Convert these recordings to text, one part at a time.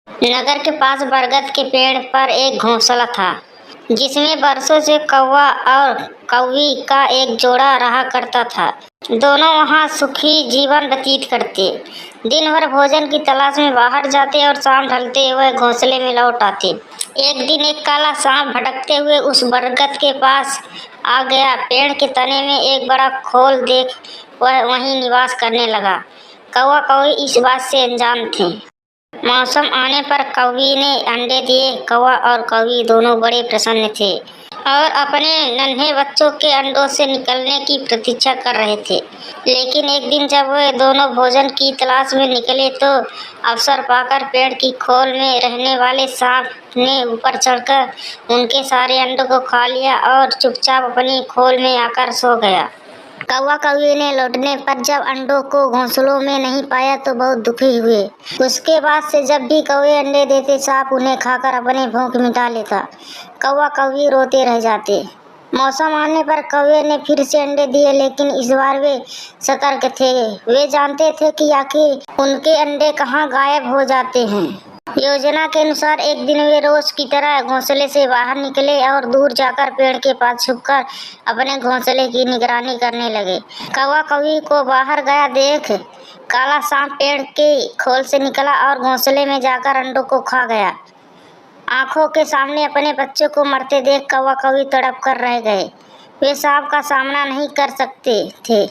नगर के पास बरगद के पेड़ पर एक घोंसला था जिसमें बरसों से कौवा और कौवी का एक जोड़ा रहा करता था। दोनों वहां सुखी जीवन व्यतीत करते, दिन भर भोजन की तलाश में बाहर जाते और शाम ढलते हुए घोंसले में लौट आते। एक दिन एक काला सांप भटकते हुए उस बरगद के पास आ गया। पेड़ के तने में एक बड़ा खोल देख वह वहीं निवास करने लगा। कौवा कौवी इस बात से अनजान थे। मौसम आने पर कौवी ने अंडे दिए। कौवा और कौवी दोनों बड़े प्रसन्न थे और अपने नन्हे बच्चों के अंडों से निकलने की प्रतीक्षा कर रहे थे। लेकिन एक दिन जब वे दोनों भोजन की तलाश में निकले तो अवसर पाकर पेड़ की खोल में रहने वाले सांप ने ऊपर चढ़कर उनके सारे अंडों को खा लिया और चुपचाप अपनी खोल में आकर सो गया। कौवा कौवी ने लौटने पर जब अंडों को घोंसलों में नहीं पाया तो बहुत दुखी हुए। उसके बाद से जब भी कौवे अंडे देते सांप उन्हें खाकर अपने भूख मिटा लेता। कौवा कौवी रोते रह जाते। मौसम आने पर कौवे ने फिर से अंडे दिए, लेकिन इस बार वे सतर्क थे। वे जानते थे कि आखिर उनके अंडे कहाँ गायब हो जाते हैं। योजना के अनुसार एक दिन वे रोज की तरह घोंसले से बाहर निकले और दूर जाकर पेड़ के पास छुपकर अपने घोंसले की निगरानी करने लगे। कौवा कौवी को बाहर गया देख काला सांप पेड़ के खोल से निकला और घोंसले में जाकर अंडों को खा गया। आंखों के सामने अपने बच्चों को मरते देख कौवा कौवी तड़प कर रह गए। वे सांप का सामना नहीं कर सकते थे।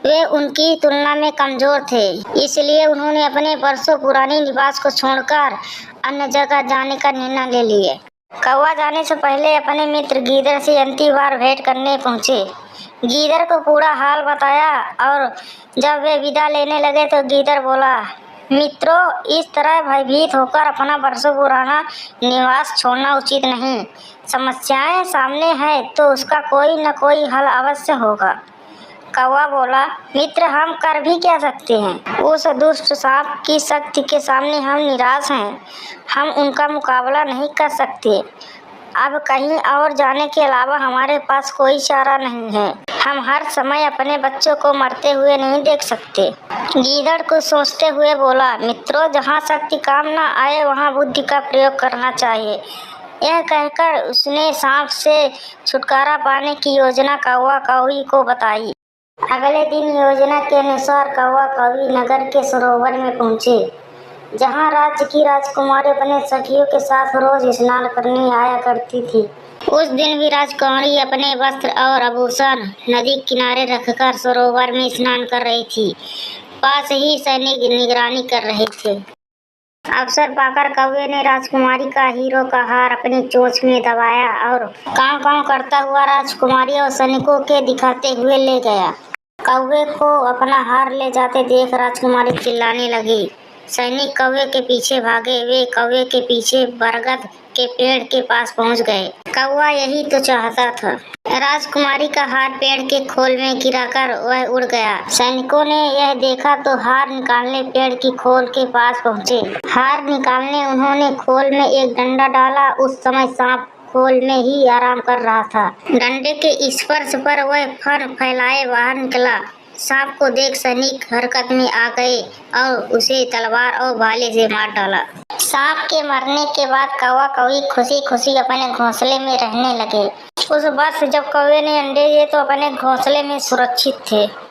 वे उनकी तुलना में कमजोर थे, इसलिए उन्होंने अपने बरसों पुराने निवास को छोड़कर अन्य जगह जाने का निर्णय ले लिया। कौवा जाने से पहले अपने मित्र गीदड़ से अंतिम बार भेंट करने पहुंचे। गीदड़ को पूरा हाल बताया और जब वे विदा लेने लगे तो गीदड़ बोला, मित्रों, इस तरह भयभीत होकर अपना बरसों पुराना निवास छोड़ना उचित नहीं। समस्याएं सामने है तो उसका कोई न कोई हल अवश्य होगा। कौवा बोला, मित्र, हम कर भी क्या सकते हैं? उस दुष्ट सांप की शक्ति के सामने हम निराश हैं। हम उनका मुकाबला नहीं कर सकते। अब कहीं और जाने के अलावा हमारे पास कोई चारा नहीं है। हम हर समय अपने बच्चों को मरते हुए नहीं देख सकते। गीदड़ को सोचते हुए बोला, मित्रों, जहाँ शक्ति काम न आए वहाँ बुद्धि का प्रयोग करना चाहिए। यह कहकर उसने सांप से छुटकारा पाने की योजना कौवा कौवी को बताई। अगले दिन योजना के अनुसार कौवा कौवी नगर के सरोवर में पहुंचे, जहां राज्य की राजकुमारी अपने सखियों के साथ रोज स्नान करने आया करती थी। उस दिन भी राजकुमारी अपने वस्त्र और आभूषण नदी किनारे रखकर सरोवर में स्नान कर रही थी। पास ही सैनिक निगरानी कर रहे थे। अवसर पाकर कौवे ने राजकुमारी का हीरो का हार अपनी चोंच में दबाया और कांव कांव करता हुआ राजकुमारी और सैनिकों के दिखाते हुए ले गया। कौवे को अपना हार ले जाते देख राजकुमारी चिल्लाने लगी। सैनिक कौवे के पीछे भागे। वे कौवे के पीछे बरगद के पेड़ के पास पहुंच गए। कौवा यही तो चाहता था। राजकुमारी का हार पेड़ के खोल में गिराकर वह उड़ गया। सैनिकों ने यह देखा तो हार निकालने पेड़ की खोल के पास पहुंचे। हार निकालने उन्होंने खोल में एक डंडा डाला। उस समय सांप खोल में ही आराम कर रहा था। डंडे के स्पर्श पर वह फर फैलाए बाहर निकला। सांप को देख सैनिक हरकत में आ गए और उसे तलवार और भाले से मार डाला। सांप के मरने के बाद कौवा कौवी खुशी खुशी अपने घोंसले में रहने लगे। उस वर्ष जब कौवे ने अंडे दिए तो अपने घोंसले में सुरक्षित थे।